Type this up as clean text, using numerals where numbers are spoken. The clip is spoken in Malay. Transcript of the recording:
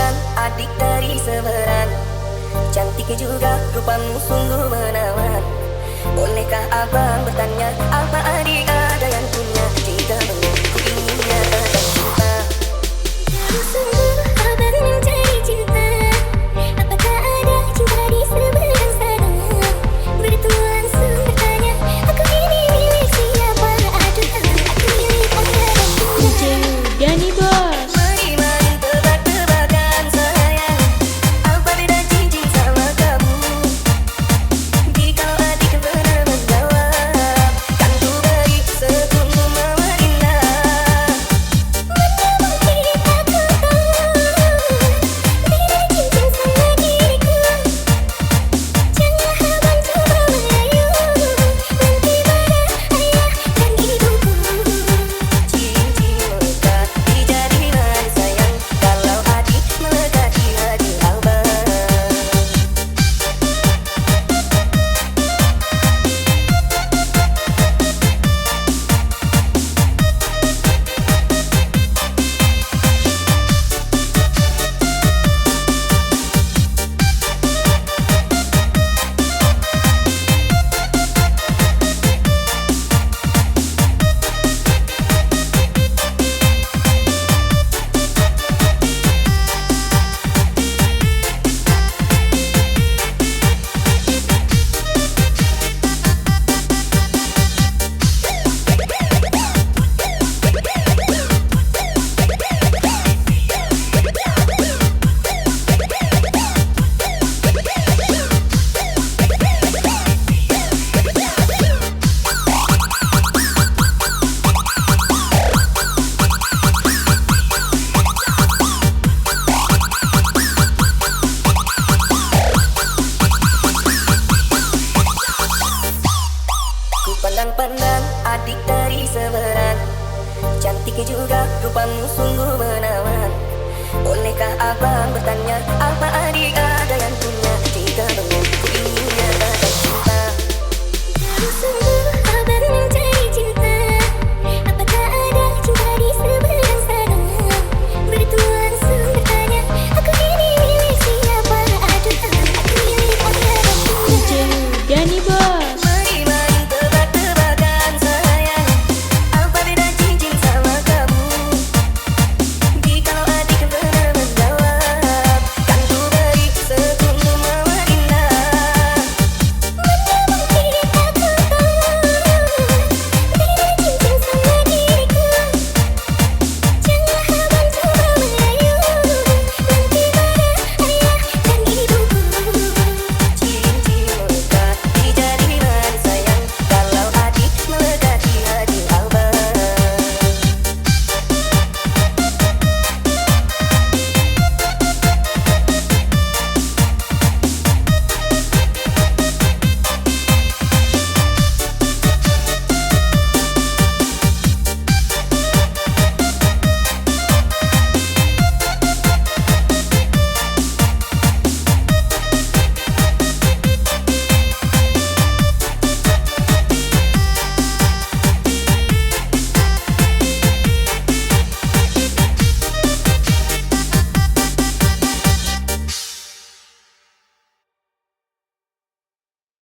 pandang adik dari seberang. Cantik juga rupamu sungguh menawan. Bolehkah abang bertanya, apa adik ada yang punya? Jika belum, ku ingin nyatakan cinta. Sungguh abang mencari cinta. Apakah ada cinta di seberang sana? Bertemu langsung bertanya, aku ini milik siapa? Aduh, aku milik Anda dan Bunda. Dani Bos. Mari main tebak-tebakan sayang, apa beda cincin sama kamu? Jika adik benar menjawab, kan ku beri sepenuh mawar indah. Mana mungkin aku tahu beda cincin sama diriku. Jangan abang coba merayu, nanti marah ayah dan ibuku. Cincin melekat di jari mari sayang, kalau adik melekat di hati abang. Ku pandang-pandang adik dari seberang. Cantik juga rupamu sungguh menawan. Bolehkah abang bertanya,